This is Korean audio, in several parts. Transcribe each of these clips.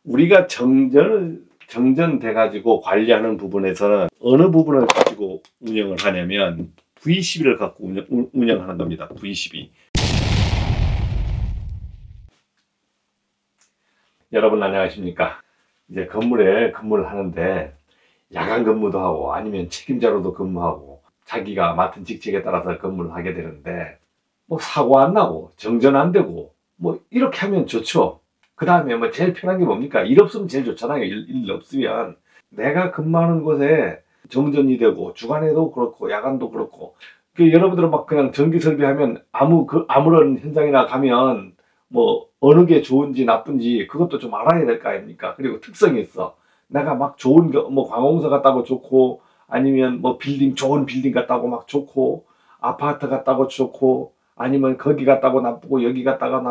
우리가 정전돼 가지고 관리하는 부분에서는 어느 부분을 가지고 운영을 하냐면 V12를 갖고 운영하는 겁니다. V12. 여러분 안녕하십니까? 이제 건물에 근무를 하는데 야간 근무도 하고 아니면 책임자로도 근무하고 자기가 맡은 직책에 따라서 근무를 하게 되는데 뭐 사고 안 나고 정전 안 되고 뭐 이렇게 하면 좋죠. 그 다음에 뭐 제일 편한 게 뭡니까? 일 없으면 제일 좋잖아요. 일 없으면 내가 근무하는 곳에 정전이 되고 주간에도 그렇고 야간도 그렇고 여러분들은 막 그냥 전기 설비하면 아무런 현장이나 가면 뭐 어느 게 좋은지 나쁜지 그것도 좀 알아야 될 거 아닙니까? 그리고 특성이 있어. 내가 막 좋은 뭐 관공서 갔다고 좋고 아니면 뭐 좋은 빌딩 갔다고 막 좋고 아파트 갔다고 좋고 아니면 거기 갔다고 나쁘고 여기 갔다가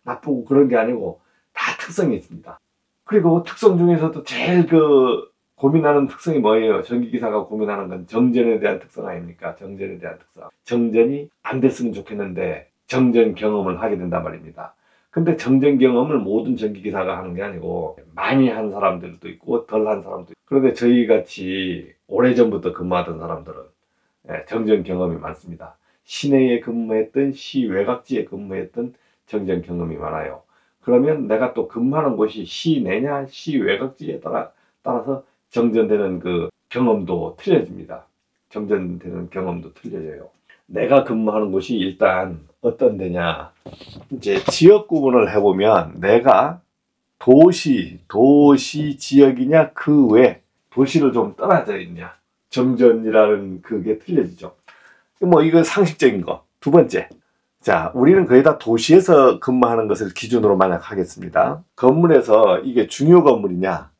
나쁘고 그런 게 아니고 다 특성이 있습니다. 그리고 특성 중에서도 제일 고민하는 특성이 뭐예요? 전기기사가 고민하는 건 정전에 대한 특성 아닙니까? 정전에 대한 특성. 정전이 안 됐으면 좋겠는데 정전 경험을 하게 된단 말입니다. 근데 정전 경험을 모든 전기기사가 하는 게 아니고 많이 한 사람들도 있고 덜 한 사람도 있고, 그런데 저희같이 오래전부터 근무하던 사람들은 정전 경험이 많습니다. 시내에 근무했던 시외곽지에 근무했던 정전 경험이 많아요. 그러면 내가 또 근무하는 곳이 시내냐 시외곽지에 따라서 정전되는 그 경험도 틀려집니다. 정전되는 경험도 틀려져요. 내가 근무하는 곳이 일단 어떤 데냐, 이제 지역 구분을 해보면 내가 도시 지역이냐 그 외 도시를 좀 떨어져 있냐, 정전이라는 그게 틀려지죠. 뭐 이건 상식적인 거. 두 번째, 자, 우리는 거의 다 도시에서 근무하는 것을 기준으로 만약 하겠습니다. 건물에서 이게 중요 건물이냐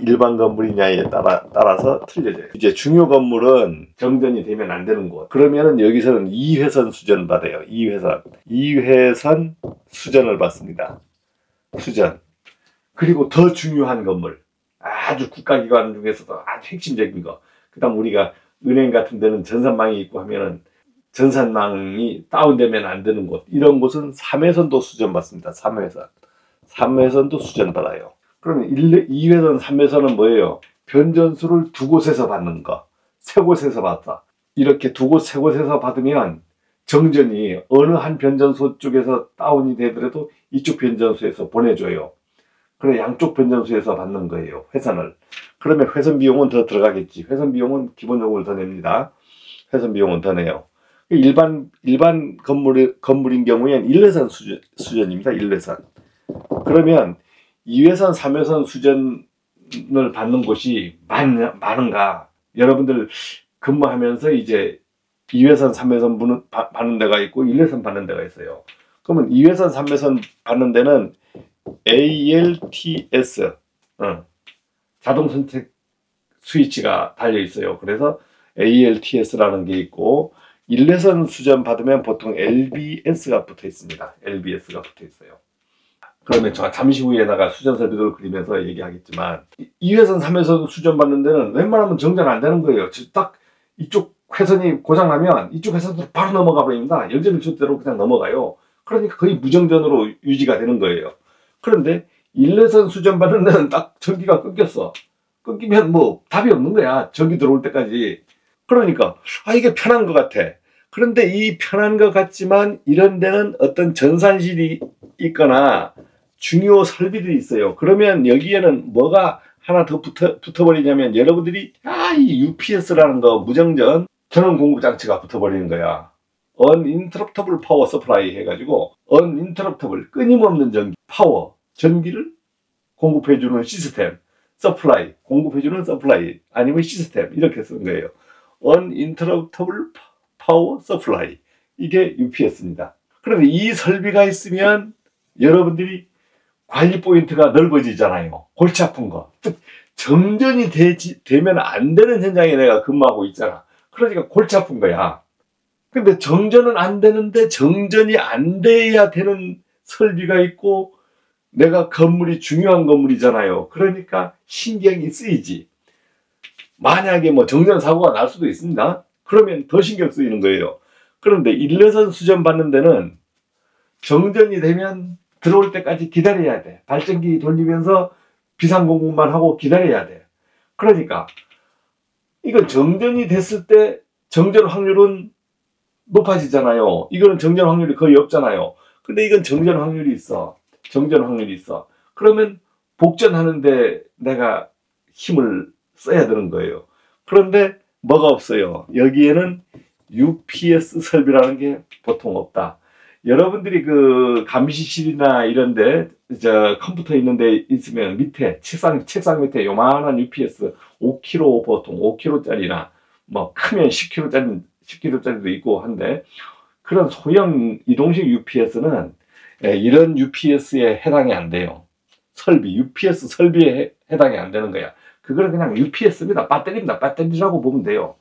일반 건물이냐에 따라서 틀려져요. 이제 중요 건물은 정전이 되면 안 되는 곳. 그러면은 여기서는 2회선 수전을 받아요. 2회선 수전을 받습니다. 수전. 그리고 더 중요한 건물, 아주 국가기관 중에서도 아주 핵심적인 거. 그 다음 우리가 은행 같은 데는 전산망이 있고 하면은 전산망이 다운되면 안 되는 곳, 이런 곳은 3회선도 수전 받습니다. 3회선도 수전 받아요. 그러면 2회선, 3회선은 뭐예요? 변전소를 두 곳에서 받는 거, 세 곳에서 받다. 이렇게 두 곳, 세 곳에서 받으면 정전이 어느 한 변전소 쪽에서 다운이 되더라도 이쪽 변전소에서 보내줘요. 그래 양쪽 변전소에서 받는 거예요, 회선을. 그러면 회선 비용은 더 들어가겠지. 회선 비용은 기본적으로 더 냅니다. 회선 비용은 더 내요. 일반 건물인 경우에는 1회선 수전입니다. 1회선. 그러면 2회선, 3회선 수전을 받는 곳이 많은가? 여러분들 근무하면서 이제 2회선, 3회선 받는 데가 있고 1회선 받는 데가 있어요. 그러면 2회선, 3회선 받는 데는 ALTS 자동 선택 스위치가 달려 있어요. 그래서 ALTS라는 게 있고, 1회선 수전 받으면 보통 LBS가 붙어 있습니다. LBS가 붙어 있어요. 그러면 제가 잠시 후에 수전 설비도를 그리면서 얘기하겠지만, 2회선, 3회선 수전 받는 데는 웬만하면 정전 안 되는 거예요. 딱 이쪽 회선이 고장나면 이쪽 회선으로 바로 넘어가 버립니다. 영전일주대로 그냥 넘어가요. 그러니까 거의 무정전으로 유지가 되는 거예요. 그런데 1회선 수전 받는 데는 딱 전기가 끊기면 뭐 답이 없는 거야. 전기 들어올 때까지. 그러니까 이게 편한 것 같아. 그런데 이 편한 것 같지만 이런 데는 어떤 전산실이 있거나 중요 설비들이 있어요. 그러면 여기에는 뭐가 하나 더 붙어버리냐면, 여러분들이 이 UPS라는 거, 무정전 전원 공급 장치가 붙어버리는 거야. Uninterruptible Power Supply 해가지고 Uninterruptible, 끊임없는 전기를 공급해주는 시스템, 서플라이, 공급해주는 서플라이 아니면 시스템, 이렇게 쓰는 거예요. Uninterruptible Power Supply, 이게 UPS입니다. 그런데 이 설비가 있으면 여러분들이 관리 포인트가 넓어지잖아요. 골치 아픈 거. 정전이 되면 안 되는 현장에 내가 근무하고 있잖아. 그러니까 골치 아픈 거야. 근데 정전은 안 되는데 정전이 안 돼야 되는 설비가 있고, 내가 건물이 중요한 건물이잖아요. 그러니까 신경이 쓰이지. 만약에 뭐 정전 사고가 날 수도 있습니다. 그러면 더 신경 쓰이는 거예요. 그런데 1회선 수전 받는 데는 정전이 되면 들어올 때까지 기다려야 돼. 발전기 돌리면서 비상공급만 하고 기다려야 돼. 그러니까 이건 정전이 됐을 때 정전 확률은 높아지잖아요. 이거는 정전 확률이 거의 없잖아요. 근데 이건 정전 확률이 있어. 정전 확률이 있어. 그러면 복전하는데 내가 힘을 써야 되는 거예요. 그런데 뭐가 없어요. 여기에는 UPS 설비라는 게 보통 없다. 여러분들이 그 감시실이나 이런데 컴퓨터 있는데 있으면 밑에 책상 밑에 요만한 UPS 5kg 보통 5kg짜리나 뭐 크면 10kg짜리도 있고 한데 그런 소형 이동식 UPS는 이런 UPS에 해당이 안 돼요. UPS 설비에 해당이 안 되는 거야. 그거는 그냥 UPS입니다. 배터리입니다. 배터리라고 보면 돼요.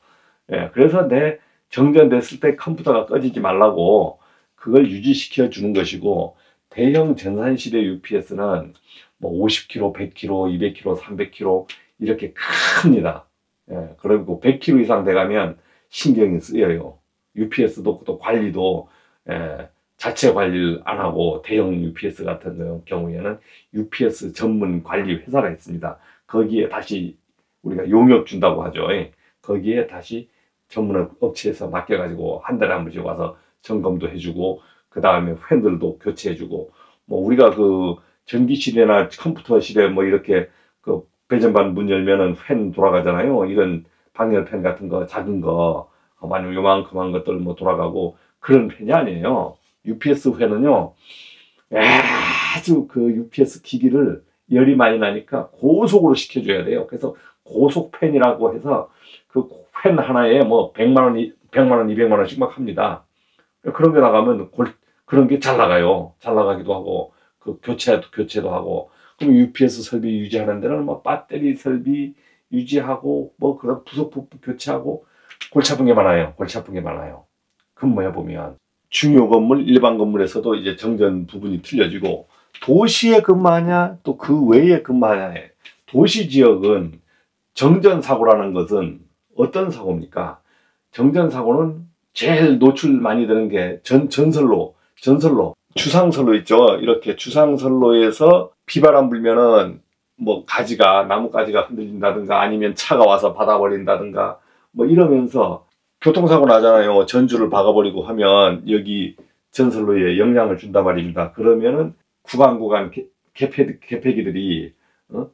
그래서 내 정전됐을 때 컴퓨터가 꺼지지 말라고 그걸 유지시켜 주는 것이고, 대형 전산실의 UPS는 뭐 50kg, 100kg, 200kg, 300kg 이렇게 큽니다. 그리고 100kg 이상 돼가면 신경이 쓰여요. UPS도 또 관리도 자체 관리를 안 하고 대형 UPS 같은 경우에는 UPS 전문 관리 회사가 있습니다. 거기에 다시 우리가 용역 준다고 하죠. 거기에 다시 전문 업체에서 맡겨가지고 한 달에 한 번씩 와서 점검도 해주고, 그 다음에 팬들도 교체해주고, 뭐 우리가 그 전기실이나 컴퓨터실에 뭐 이렇게 그 배전반 문 열면은 팬 돌아가잖아요. 이런 방열팬 같은 거 작은 거 아니면 요만큼한 것들 뭐 돌아가고 그런 팬이 아니에요. UPS 팬은요 아주 그 UPS 기기를 열이 많이 나니까 고속으로 시켜줘야 돼요. 그래서 고속 팬이라고 해서 그 팬 하나에 뭐 100만 원, 200만 원씩 막 합니다. 그런 게 나가면 그런 게 잘 나가요. 잘 나가기도 하고, 그 교체도 하고. 그럼 UPS 설비 유지하는 데는 뭐 배터리 설비 유지하고, 뭐 그런 부속 교체하고, 골치 아픈 게 많아요. 골치 아픈 게 많아요. 근무해보면. 중요 건물, 일반 건물에서도 이제 정전 부분이 틀려지고, 도시에 근무하냐, 또 그 외에 근무하냐. 도시 지역은 정전 사고라는 것은 어떤 사고입니까? 정전 사고는 제일 노출 많이 되는 게 전선로, 주상선로 있죠. 이렇게 주상선로에서 비바람 불면은 뭐 나뭇가지가 흔들린다든가 아니면 차가 와서 박아버린다든가 뭐 이러면서 교통사고 나잖아요. 전주를 박아버리고 하면 여기 전선로에 영향을 준단 말입니다. 그러면은 구간 개폐기들이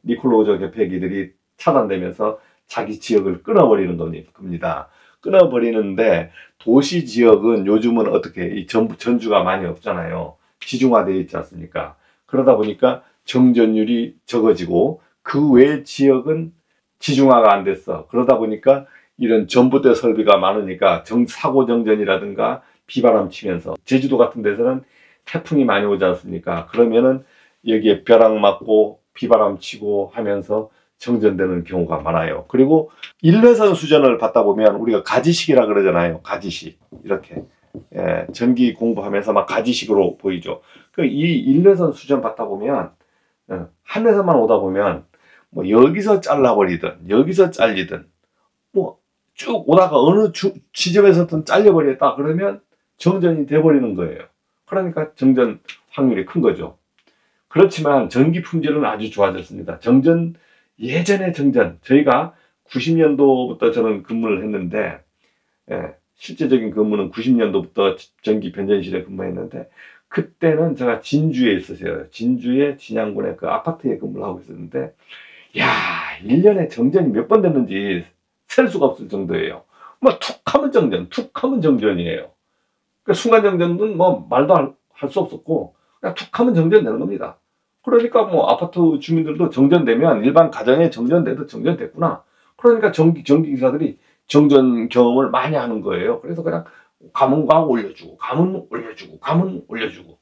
니콜로저 개폐기들이 차단되면서 자기 지역을 끊어버리는 겁니다. 끊어버리는데, 도시 지역은 요즘은 어떻게 이 전주가 많이 없잖아요. 지중화되어 있지 않습니까? 그러다 보니까 정전율이 적어지고 그 외 지역은 지중화가 안 됐어. 그러다 보니까 이런 전봇대 설비가 많으니까 사고 정전이라든가 비바람 치면서, 제주도 같은 데서는 태풍이 많이 오지 않습니까? 그러면은 여기에 벼락 맞고 비바람 치고 하면서 정전되는 경우가 많아요. 그리고 일회선 수전을 받다 보면 우리가 가지식이라 그러잖아요. 가지식. 이렇게. 전기 공부하면서 막 가지식으로 보이죠. 이 일회선 수전 받다 보면, 한 회선만 오다 보면, 뭐 여기서 잘라버리든, 여기서 잘리든, 뭐 쭉 오다가 어느 지점에서든 잘려버렸다 그러면 정전이 돼버리는 거예요. 그러니까 정전 확률이 큰 거죠. 그렇지만 전기 품질은 아주 좋아졌습니다. 예전에 저희가 90년도부터 저는 근무를 했는데, 실제적인 근무는 90년도부터 전기 변전실에 근무했는데, 그때는 제가 진주에 있었어요. 진주의 진양군의 그 아파트에 근무를 하고 있었는데, 1년에 정전이 몇 번 됐는지 셀 수가 없을 정도예요. 뭐 툭 하면 정전이에요. 그러니까 순간 정전은 뭐 말도 할 수 없었고, 그냥 툭 하면 정전되는 겁니다. 그러니까 뭐 아파트 주민들도 정전되면 일반 가정에 정전돼도 정전됐구나. 그러니까 전기기사들이 정전 경험을 많이 하는 거예요. 그래서 그냥 가면 올려주고, 가면 올려주고,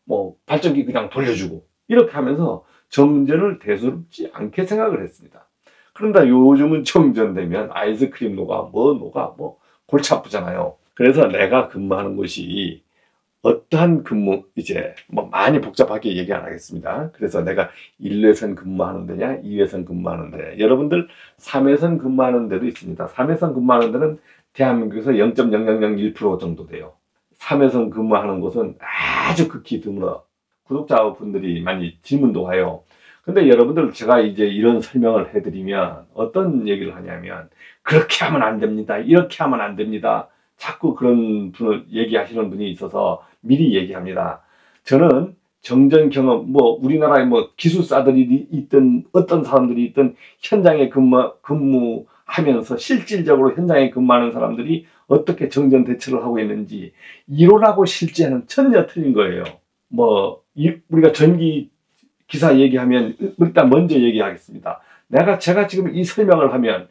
뭐 발전기 그냥 돌려주고, 이렇게 하면서 정전을 대수롭지 않게 생각을 했습니다. 그런데 요즘은 정전되면 아이스크림 녹아, 뭐 골치 아프잖아요. 그래서 내가 근무하는 곳이 어떠한 근무, 이제 뭐 많이 복잡하게 얘기 안 하겠습니다. 그래서 내가 1회선 근무하는 데냐, 2회선 근무하는 데, 여러분들 3회선 근무하는 데도 있습니다. 3회선 근무하는 데는 대한민국에서 0.0001% 정도 돼요. 3회선 근무하는 곳은 아주 극히 드물어. 구독자분들이 많이 질문도 와요. 근데 여러분들 제가 이제 이런 설명을 해드리면 어떤 얘기를 하냐면 그렇게 하면 안 됩니다. 이렇게 하면 안 됩니다. 자꾸 그런 분을 얘기하시는 분이 있어서 미리 얘기합니다. 저는 정전 경험, 우리나라에 기술사들이 있든 어떤 사람들이 있든 현장에 근무하면서 실질적으로 현장에 근무하는 사람들이 어떻게 정전 대처를 하고 있는지 이론하고 실제는 전혀 틀린 거예요. 우리가 전기 기사 얘기하면 일단 먼저 얘기하겠습니다. 제가 지금 이 설명을 하면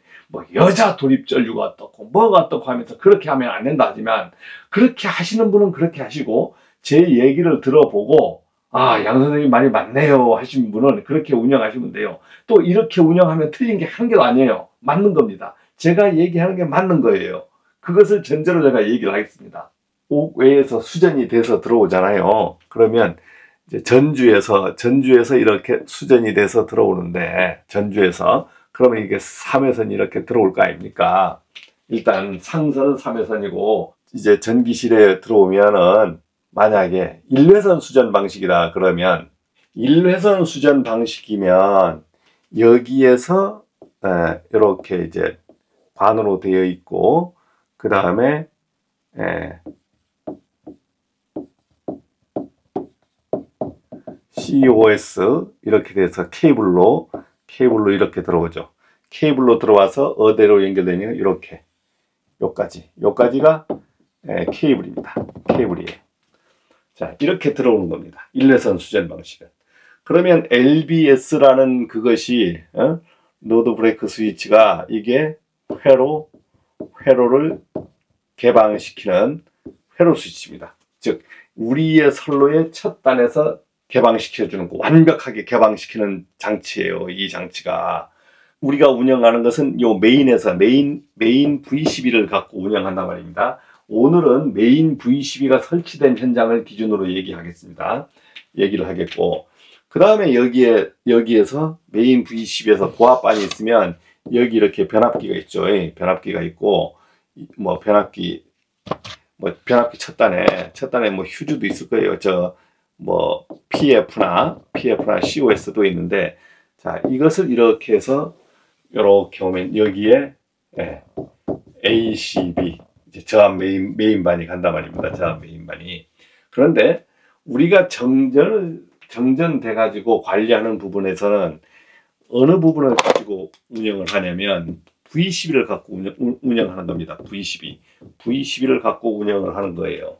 여자 돌입 전류가 어떻고 뭐가 어떻고 하면서 그렇게 하면 안 된다 하지만 그렇게 하시는 분은 그렇게 하시고 제 얘기를 들어보고 양 선생님 말이 맞네요 하신 분은 그렇게 운영하시면 돼요. 또 이렇게 운영하면 틀린 게 한 개도 아니에요. 맞는 겁니다. 제가 얘기하는 게 맞는 거예요. 그것을 전제로 제가 얘기를 하겠습니다. 옥외에서 수전이 돼서 들어오잖아요. 그러면 이제 전주에서 이렇게 수전이 돼서 들어오는데, 그러면 이게 3회선이 이렇게 들어올 거 아닙니까? 일단 상선은 3회선이고, 이제 전기실에 들어오면은, 만약에 1회선 수전 방식이다 그러면, 1회선 수전 방식이면, 여기에서, 이렇게 이제 관으로 되어 있고, 그 다음에, COS 이렇게 돼서 케이블로 이렇게 들어오죠. 케이블로 들어와서 어디로 연결되냐면 이렇게 요까지가 케이블입니다. 케이블이에요. 자, 이렇게 들어오는 겁니다. 1회선 수전 방식은. 그러면 LBS라는 그것이 노드 브레이크 스위치가 이게 회로를 개방시키는 회로 스위치입니다. 즉 우리의 선로의 첫 단에서 개방시켜주는 완벽하게 개방시키는 장치예요. 이 장치가 우리가 운영하는 것은 요 메인 V12를 갖고 운영한단 말입니다. 오늘은 메인 V12가 설치된 현장을 기준으로 얘기를 하겠고, 그 다음에 여기에서 메인 V12에서 고압반이 있으면 여기 이렇게 변압기가 있죠. 변압기가 있고 변압기 첫 단에 휴즈도 있을 거예요. PF나 COS도 있는데, 자, 이것을 이렇게 해서 이렇게 오면 여기에 ACB 이제 저압 메인반이 간단 말입니다. 저압 메인반이. 그런데 우리가 정전돼 가지고 관리하는 부분에서는 어느 부분을 가지고 운영을 하냐면 V12를 갖고 운영하는 겁니다. V12를 갖고 운영을 하는 거예요.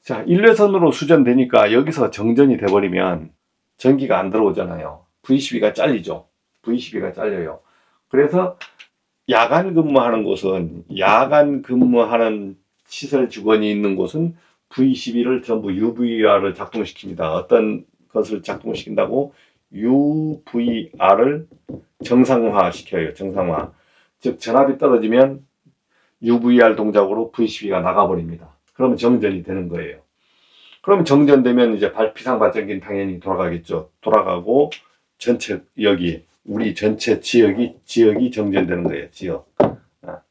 자, 1회선으로 수전되니까 여기서 정전이 돼버리면 전기가 안 들어오잖아요. V12가 잘리죠. V12가 잘려요. 그래서 야간 근무하는 시설 직원이 있는 곳은 V12를 전부 UVR을 작동시킵니다. 어떤 것을 작동시킨다고? UVR을 정상화시켜요. 정상화. 즉 전압이 떨어지면 UVR 동작으로 V12가 나가버립니다. 그러면 정전이 되는 거예요. 그러면 정전되면 이제 비상발전기는 당연히 돌아가겠죠. 돌아가고 우리 전체 지역이 정전되는 거예요.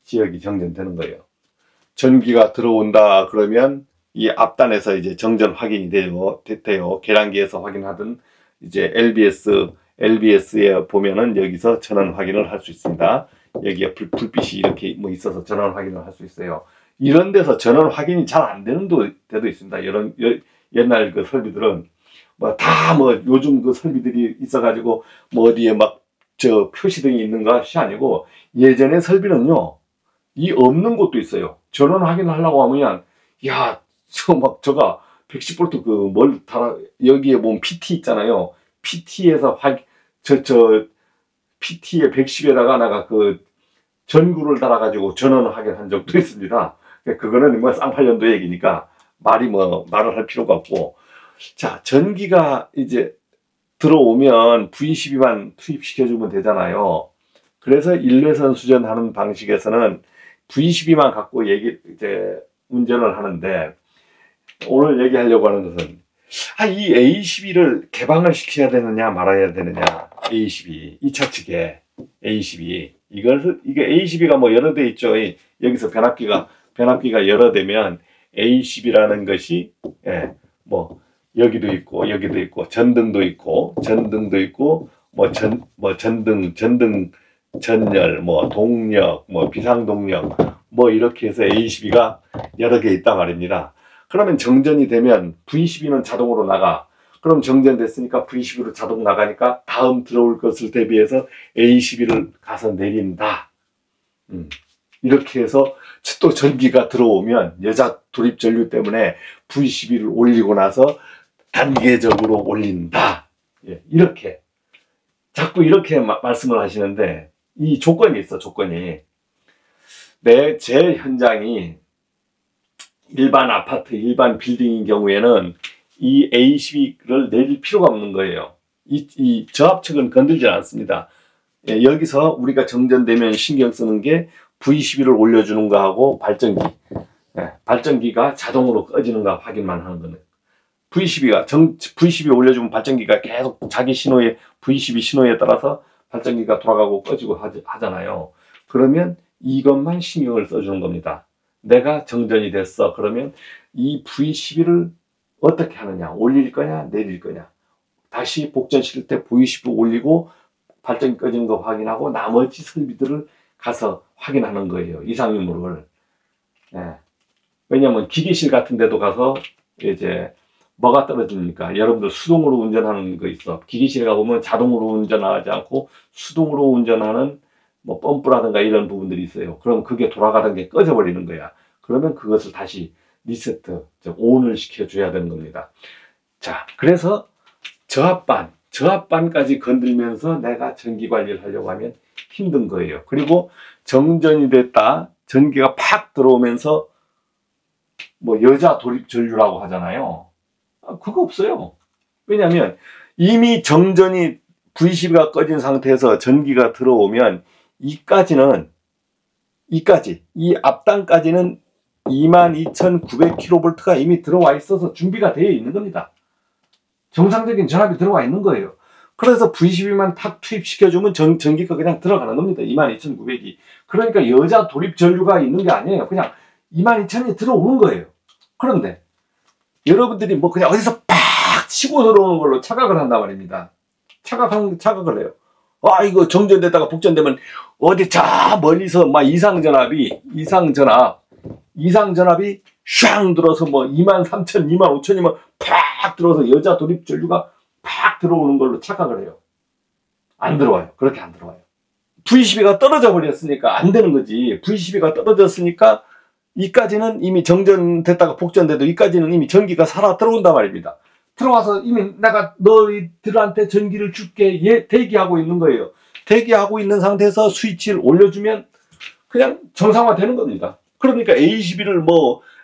지역이 정전되는 거예요. 전기가 들어온다 그러면 이 앞단에서 이제 정전 확인이 됐대요. 계량기에서 확인하든 이제 LBS에 보면은 여기서 전원 확인을 할 수 있습니다. 여기에 불빛이 이렇게 있어서 전원 확인을 할 수 있어요. 이런 데서 전원 확인이 잘 안 되는 데도 있습니다. 옛날 그 설비들은 요즘 그 설비들이 있어가지고 어디에 표시등이 있는 것이 아니고, 예전의 설비는요, 이 없는 곳도 있어요. 전원 확인을 하려고 하면 저가 110V 여기에 보면 PT 있잖아요. PT에서 PT에 110에다가 내가 전구를 달아가지고 전원 확인한 적도 있습니다. 그거는 쌍팔년도 얘기니까 말을 할 필요가 없고. 자, 전기가 이제 들어오면 V12만 투입시켜주면 되잖아요. 그래서 1회선 수전하는 방식에서는 V12만 갖고 운전을 하는데, 오늘 얘기하려고 하는 것은 이 A12를 개방을 시켜야 되느냐 말아야 되느냐. A12 2차 측에 A12 이게 A12가 여러 대 있죠. 여기서 변압기가 여러 대면 A12라는 것이 여기도 있고 여기도 있고 전등도 있고 전등도 있고 전등 전열 동력 비상동력 이렇게 해서 A12가 여러 개 있단 말입니다. 그러면 정전이 되면 V12는 자동으로 나가. 그럼 정전됐으니까 V12로 자동 나가니까 다음 들어올 것을 대비해서 A12를 가서 내린다. 이렇게 해서 또 전기가 들어오면 여자 돌입 전류 때문에 V12를 올리고 나서 단계적으로 올린다. 예, 이렇게 자꾸 이렇게 말씀을 하시는데 이 조건이 있어. 조건이 제 현장이 일반 아파트 일반 빌딩인 경우에는 이 A12를 내릴 필요가 없는 거예요. 이 저압측은 건들지 않습니다. 예, 여기서 우리가 정전되면 신경 쓰는 게 V12를 올려주는 거하고 발전기. 예, 발전기가 자동으로 꺼지는가 확인만 하는 거는. V12 올려주면 발전기가 계속 자기 신호에, V12 신호에 따라서 발전기가 돌아가고 꺼지고 하잖아요. 그러면 이것만 신경을 써주는 겁니다. 내가 정전이 됐어. 그러면 이 V12를 어떻게 하느냐. 올릴 거냐, 내릴 거냐. 다시 복전시킬 때 V12 올리고 발전기 꺼지는 거 확인하고 나머지 설비들을 가서 확인하는 거예요. 이상 유무를. 예. 왜냐하면 기계실 같은 데도 가서 이제 뭐가 떨어집니까? 여러분들 수동으로 운전하는 거 있어. 기계실에 가보면 자동으로 운전하지 않고 수동으로 운전하는 펌프라든가 이런 부분들이 있어요. 그럼 그게 돌아가던 게 꺼져버리는 거야. 그러면 그것을 다시 리세트, 즉 온을 시켜줘야 되는 겁니다. 자, 그래서 저압반까지 건들면서 내가 전기 관리를 하려고 하면 힘든 거예요. 그리고 정전이 됐다, 전기가 팍 들어오면서 여자 돌입 전류라고 하잖아요. 그거 없어요. 왜냐하면 이미 정전이 V12가 꺼진 상태에서 전기가 들어오면 이 앞단까지는 22,900kV가 이미 들어와 있어서 준비가 되어 있는 겁니다. 정상적인 전압이 들어와 있는 거예요. 그래서 V12만 탁 투입시켜주면 전기가 그냥 들어가는 겁니다. 22,900이. 그러니까 여자 돌입 전류가 있는 게 아니에요. 그냥 22,000이 들어오는 거예요. 그런데 여러분들이 그냥 어디서 팍 치고 들어오는 걸로 착각을 한단 말입니다. 착각을 해요. 이거 정전됐다가 복전되면 어디 저 멀리서 이상전압이 샹 들어서 23,000, 25,000이면 팍 들어서 여자 돌입 전류가 팍 들어오는 걸로 착각을 해요. 안 들어와요. 그렇게 안 들어와요. V12가 떨어져 버렸으니까 안 되는 거지. V12가 떨어졌으니까 이까지는 이미 정전됐다가 복전돼도 이까지는 이미 전기가 살아 들어온단 말입니다. 들어와서 이미 내가 너희들한테 전기를 줄게 대기하고 있는 거예요. 대기하고 있는 상태에서 스위치를 올려주면 그냥 정상화 되는 겁니다. 그러니까 A12를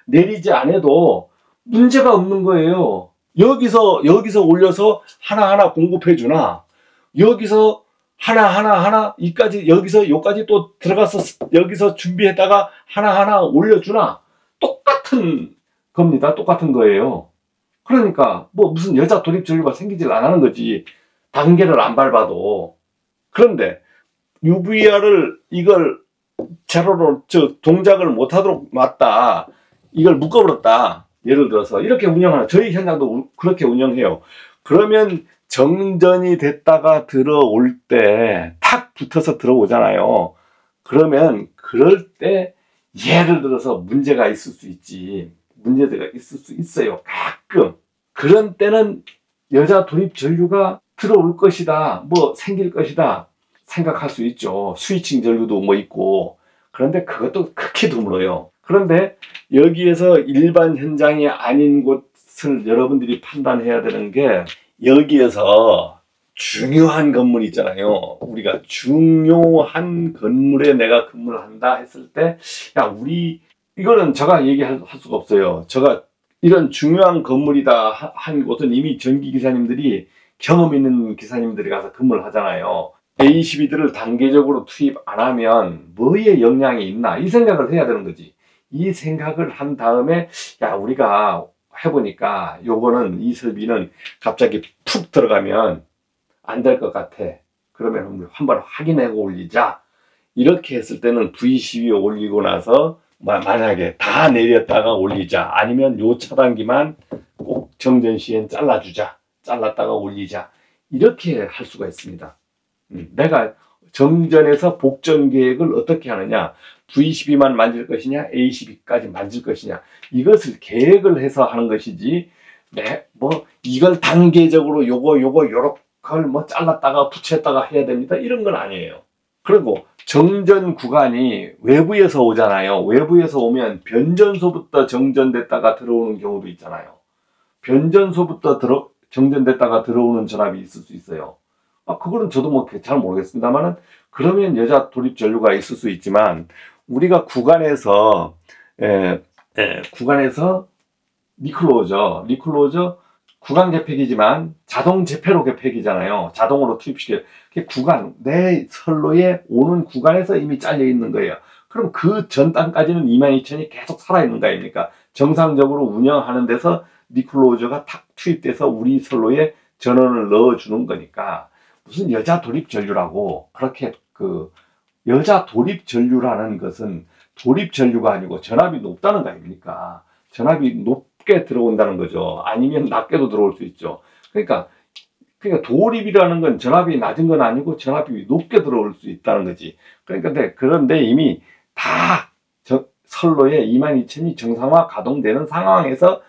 내리지 않아도 문제가 없는 거예요. 여기서 올려서 하나하나 공급해 주나, 여기서 하나 여기까지 또 들어가서 여기서 준비했다가 하나하나 올려주나, 똑같은 겁니다. 똑같은 거예요. 그러니까 무슨 여자 돌입 전류가 생기질 안 하는 거지. 단계를 안 밟아도. 그런데 UVR을 이걸 제로로 동작을 못하도록 놨다. 이걸 묶어버렸다. 예를 들어서 이렇게 운영하는, 저희 현장도 그렇게 운영해요. 그러면 정전이 됐다가 들어올 때 탁 붙어서 들어오잖아요. 그러면 그럴 때 예를 들어서 문제가 있을 수 있지. 문제가 있을 수 있어요. 가끔. 그런 때는 여자 돌입 전류가 들어올 것이다. 생길 것이다. 생각할 수 있죠. 스위칭 전류도 있고. 그런데 그것도 극히 드물어요. 그런데 여기에서 일반 현장이 아닌 곳을 여러분들이 판단해야 되는 게, 여기에서 중요한 건물 있잖아요. 우리가 중요한 건물에 내가 근무를 한다 했을 때, 이거는 제가 얘기할 수가 없어요. 제가 이런 중요한 건물이다 한 곳은 이미 전기기사님들이, 경험 있는 기사님들이 가서 근무를 하잖아요. A12들을 단계적으로 투입 안 하면 뭐에 영향이 있나, 이 생각을 해야 되는 거지. 이 생각을 한 다음에 우리가 해보니까 요거는, 이 설비는 갑자기 푹 들어가면 안 될 것 같아. 그러면 한번 확인하고 올리자. 이렇게 했을 때는 V12 올리고 나서 만약에 다 내렸다가 올리자. 아니면 요 차단기만 꼭 정전 시엔 잘라주자, 잘랐다가 올리자, 이렇게 할 수가 있습니다. 내가 정전에서 복전 계획을 어떻게 하느냐, V12만 만질 것이냐, A12까지 만질 것이냐, 이것을 계획을 해서 하는 것이지, 뭐 이걸 단계적으로 요렇게 뭐 잘랐다가 붙였다가 해야 됩니다, 이런 건 아니에요. 그리고 정전 구간이 외부에서 오잖아요. 외부에서 오면 변전소부터 정전됐다가 들어오는 경우도 있잖아요. 변전소부터 정전됐다가 들어오는 전압이 있을 수 있어요. 그거는 저도 뭐 잘 모르겠습니다만은, 그러면 여자 돌입 전류가 있을 수 있지만, 우리가 구간에서 리클로저 구간 개폐기지만 자동 재폐로 개폐기잖아요. 자동으로 투입시켜. 구간, 내 선로에 오는 구간에서 이미 잘려 있는 거예요. 그럼 그 전 단까지는 22,000이 계속 살아있는 거 아닙니까? 정상적으로 운영하는 데서 리클로저가 탁 투입돼서 우리 선로에 전원을 넣어주는 거니까, 무슨 여자 돌입 전류라고, 그렇게 여자 돌입 전류라는 것은 돌입 전류가 아니고 전압이 높다는 거 아닙니까? 전압이 높게 들어온다는 거죠. 아니면 낮게도 들어올 수 있죠. 그러니까 돌입이라는 건 전압이 낮은 건 아니고 전압이 높게 들어올 수 있다는 거지. 그런데 이미 다 선로에 22,000이 정상화 가동되는 상황에서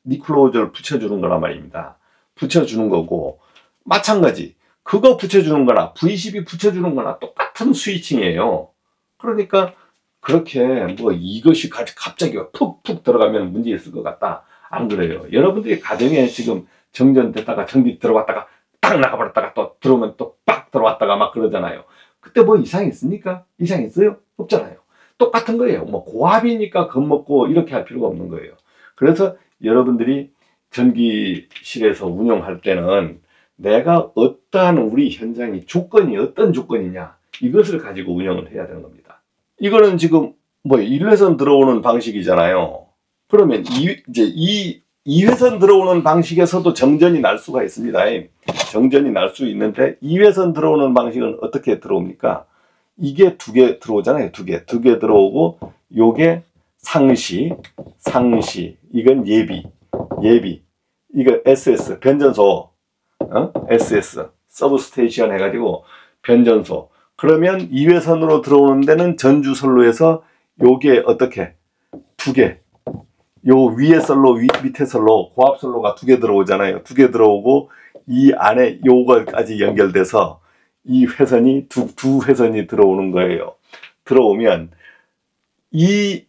리클로저를 붙여주는 거란 말입니다. 붙여주는 거고, 마찬가지 그거 붙여주는 거나 V12 붙여주는 거나 똑같은 스위칭이에요. 그러니까 그렇게 뭐 이것이 갑자기 푹푹 들어가면 문제 있을 것 같다, 안 그래요. 여러분들이 가정에 지금 정전됐다가 전기 들어갔다가 딱 나가버렸다가 또 들어오면 또 빡 들어왔다가 막 그러잖아요. 그때 뭐 이상이 있습니까? 이상이 있어요? 없잖아요. 똑같은 거예요. 뭐 고압이니까 겁먹고 이렇게 할 필요가 없는 거예요. 그래서 여러분들이 전기실에서 운영할 때는 내가 어떠한 우리 현장이 조건이 어떤 조건이냐, 이것을 가지고 운영을 해야 되는 겁니다. 이거는 지금 뭐 1회선 들어오는 방식이잖아요. 그러면 이 2회선 들어오는 방식에서도 정전이 날 수가 있습니다. 정전이 날 수 있는데, 2회선 들어오는 방식은 어떻게 들어옵니까? 이게 두 개 들어오잖아요. 두 개 들어오고, 요게 상시, 이건 예비, 이거 SS, 변전소, SS, 서브스테이션 해가지고 변전소. 그러면 2회선으로 들어오는 데는 전주선로에서 요게 어떻게? 두 개. 요 위에 선로, 밑에 선로, 고압선로가 두 개 들어오잖아요. 두 개 들어오고, 이 안에 요거까지 연결돼서 이 회선이 두 회선이 들어오는 거예요. 들어오면 이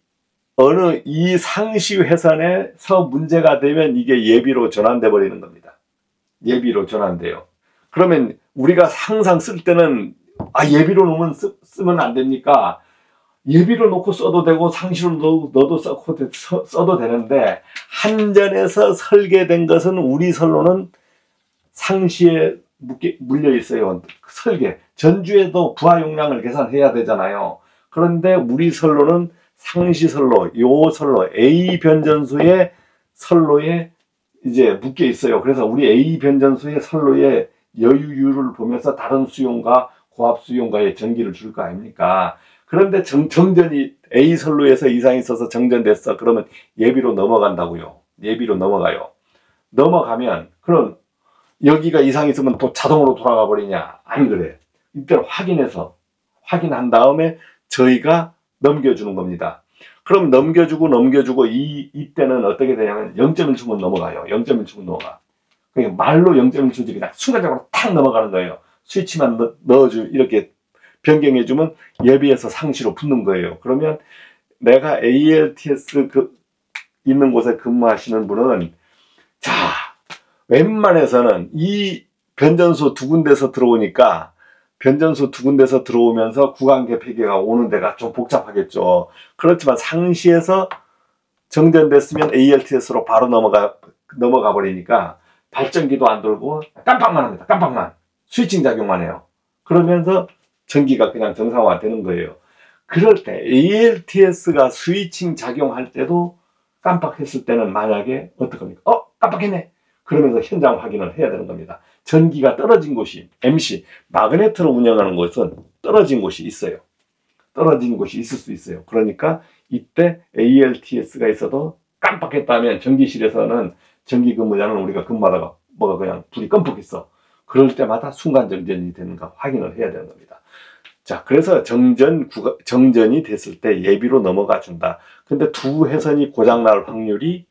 상시 회선에서 문제가 되면 이게 예비로 전환돼 버리는 겁니다. 예비로 전환돼요. 그러면 우리가 항상 쓸 때는 예비로 놓으면 쓰면 안 됩니까? 예비로 놓고 써도 되고 상시로 넣어도 써도 되는데, 한전에서 설계된 것은 우리 선로는 상시에 물려 있어요. 설계. 전주에도 부하 용량을 계산해야 되잖아요. 그런데 우리 선로는 상시 선로, 요 선로 A 변전소의 선로에 이제 묶여 있어요. 그래서 우리 A 변전소의 선로의 여유율을 보면서 다른 수용과 고압 수용과의 전기를 줄 거 아닙니까? 그런데 정전이 A 선로에서 이상이 있어서 정전됐어. 그러면 예비로 넘어간다고요. 예비로 넘어가요. 넘어가면 그럼 여기가 이상이 있으면 또 자동으로 돌아가 버리냐? 안 그래. 이때는 확인한 다음에 저희가 넘겨주는 겁니다. 그럼 넘겨주고 이때는 어떻게 되냐면 0.1초면 넘어가요. 0.1초면 넘어가. 그러니까 말로 0.1초지 그냥 순간적으로 탁 넘어가는 거예요. 스위치만 이렇게 변경해주면 예비에서 상시로 붙는 거예요. 그러면 내가 ALTS 있는 곳에 근무하시는 분은, 자, 웬만해서는 이 변전소 두 군데서 들어오니까, 변전소 두 군데서 들어오면서 구간 개폐기가 오는 데가 좀 복잡하겠죠. 그렇지만 상시에서 정전됐으면 ALTS로 바로 넘어가 버리니까 발전기도 안 돌고 깜빡만 합니다. 깜빡만. 스위칭 작용만 해요. 그러면서 전기가 그냥 정상화 되는 거예요. 그럴 때 ALTS가 스위칭 작용할 때도 깜빡했을 때는 만약에 어떡합니까? 깜빡했네. 그러면서 현장 확인을 해야 되는 겁니다. 전기가 떨어진 곳이, MC, 마그네트로 운영하는 곳은 떨어진 곳이 있어요. 떨어진 곳이 있을 수 있어요. 그러니까 이때 ALTS가 있어도 깜빡했다면 전기실에서는 전기 근무자는 우리가 근무하다가 뭐가 그냥 불이 껌뻑했어. 그럴 때마다 순간 정전이 되는가 확인을 해야 되는 겁니다. 자, 그래서 정전이 됐을 때 예비로 넘어가 준다. 근데 두 회선이 고장날 확률이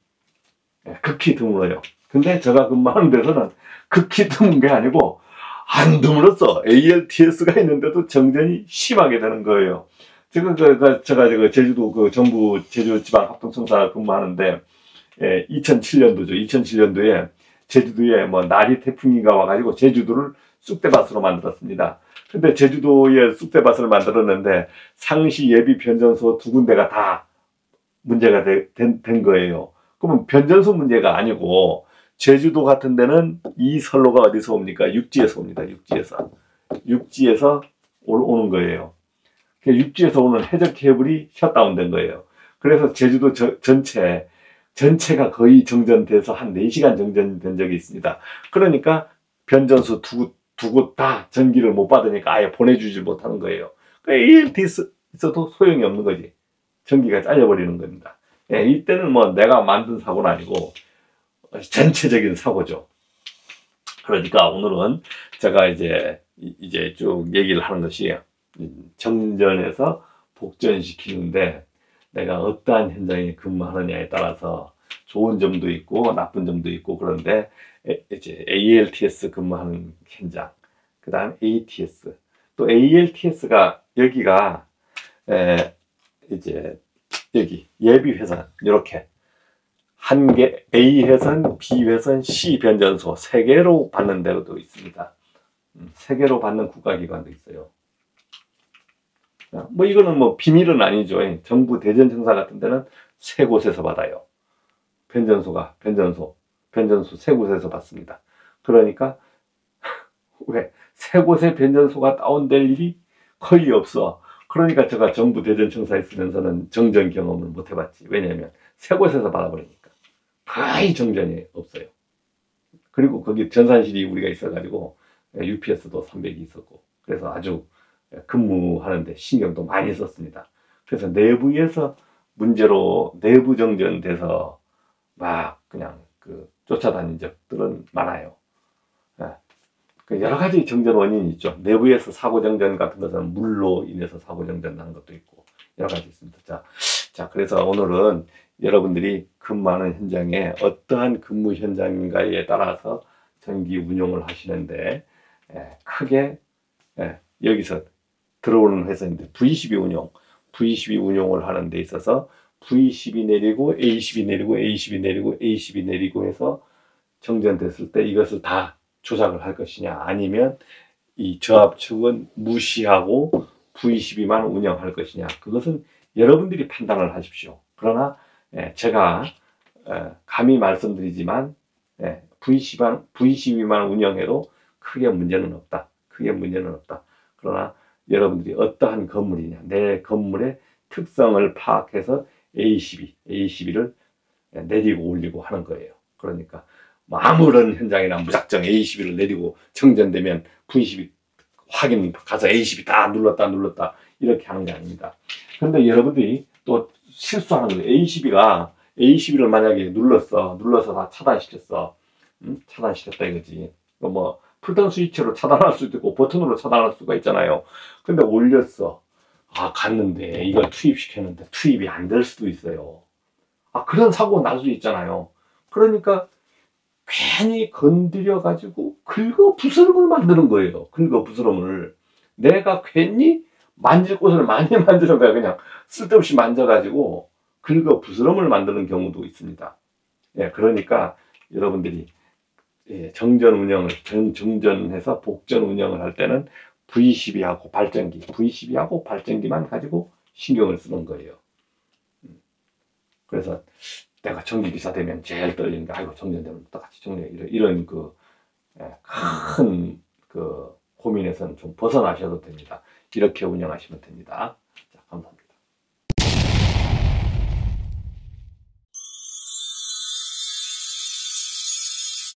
극히 드물어요. 근데 제가 근무하는 데서는 극히 드문 게 아니고 안 드물었어. ALTS가 있는데도 정전이 심하게 되는 거예요. 제가 제주도 정부 제주지방합동청사 근무하는데 2007년도죠. 2007년도에 제주도에 뭐 나리 태풍이가 와가지고 제주도를 쑥대밭으로 만들었습니다. 근데 제주도에 쑥대밭을 만들었는데 상시 예비 변전소 두 군데가 다 문제가 된 거예요. 그러면 변전소 문제가 아니고 제주도 같은 데는 이 선로가 어디서 옵니까? 육지에서 옵니다. 육지에서 오는 거예요. 육지에서 오는 해적 케이블이 셧다운된 거예요. 그래서 제주도 전체가 거의 정전돼서 한 4시간 정전된 적이 있습니다. 그러니까 변전소 두 곳 다 전기를 못 받으니까 아예 보내주질 못하는 거예요. ALTS 있어도 소용이 없는 거지. 전기가 잘려버리는 겁니다. 이때는 뭐 내가 만든 사고는 아니고 전체적인 사고죠. 그러니까 오늘은 제가 이제 쭉 얘기를 하는 것이 정전에서 복전시키는데 내가 어떠한 현장에 근무하느냐에 따라서 좋은 점도 있고 나쁜 점도 있고 그런데 이제 ALTS 근무하는 현장, 그 다음 ATS, 또 ALTS가 여기가 이제 여기 예비 회선 이렇게 한 개 A 회선, B 회선, C 변전소 3개로 받는 데도 있습니다. 3개로 받는 국가기관도 있어요. 뭐 이거는 뭐 비밀은 아니죠. 정부 대전청사 같은 데는 3곳에서 받아요. 변전소 3곳에서 받습니다. 그러니까 왜 3곳의 변전소가 다운될 일이 거의 없어. 그러니까 제가 정부 대전청사에 있으면서는 정전 경험을 못 해봤지. 왜냐하면 3곳에서 받아버리니까 거의 정전이 없어요. 그리고 거기 전산실이 우리가 있어가지고 UPS도 300이 있었고 그래서 아주 근무하는데 신경도 많이 썼습니다. 그래서 내부에서 문제로 내부 정전돼서 막 그냥 쫓아다닌 적들은 많아요. 여러 가지 정전 원인이 있죠. 내부에서 사고 정전 같은 것은 물로 인해서 사고 정전 나는 것도 있고 여러 가지 있습니다. 자, 그래서 오늘은 여러분들이 근무하는 현장에 어떠한 근무 현장인가에 따라서 전기 운용을 하시는데 크게 여기서 들어오는 회사인데 V12 운용을 하는 데 있어서 V12 내리고 A12 내리고 A12 내리고 A12 내리고 해서 정전됐을 때 이것을 다 조작을 할 것이냐 아니면 이 저압축은 무시하고 V12만 운영할 것이냐 그것은 여러분들이 판단을 하십시오. 그러나 제가 감히 말씀드리지만 V12만 운영해도 크게 문제는 없다. 그러나 여러분들이 어떠한 건물이냐 내 건물의 특성을 파악해서 A12를 내리고 올리고 하는 거예요. 그러니까 뭐 아무런 현장이나 무작정 A12를 내리고 정전되면 V12 확인 가서 A12 다 눌렀다 이렇게 하는 게 아닙니다. 그런데 여러분들이 또 실수하는 거예요. A12를 만약에 눌러서 다 차단시켰어. 차단시켰다 이거지. 뭐 풀턴 스위치로 차단할 수도 있고 버튼으로 차단할 수가 있잖아요. 근데 올렸어. 갔는데 이걸 투입시켰는데 투입이 안 될 수도 있어요. 그런 사고 날 수 있잖아요. 그러니까 괜히 건드려 가지고 긁어부스럼을 만드는 거예요. 긁어부스럼을 내가 괜히 만질 곳을 많이 만드는 거야. 그냥 쓸데없이 만져가지고 긁어부스럼을 만드는 경우도 있습니다. 그러니까 여러분들이 정전해서 복전 운영을 할 때는 V12하고 발전기만 가지고 신경을 쓰는 거예요. 그래서 내가 전기기사 되면 제일 떨리는 게 아이고 정전되면 똑같이 이런 큰 고민에서는 좀 벗어나셔도 됩니다. 이렇게 운영하시면 됩니다. 자, 감사합니다.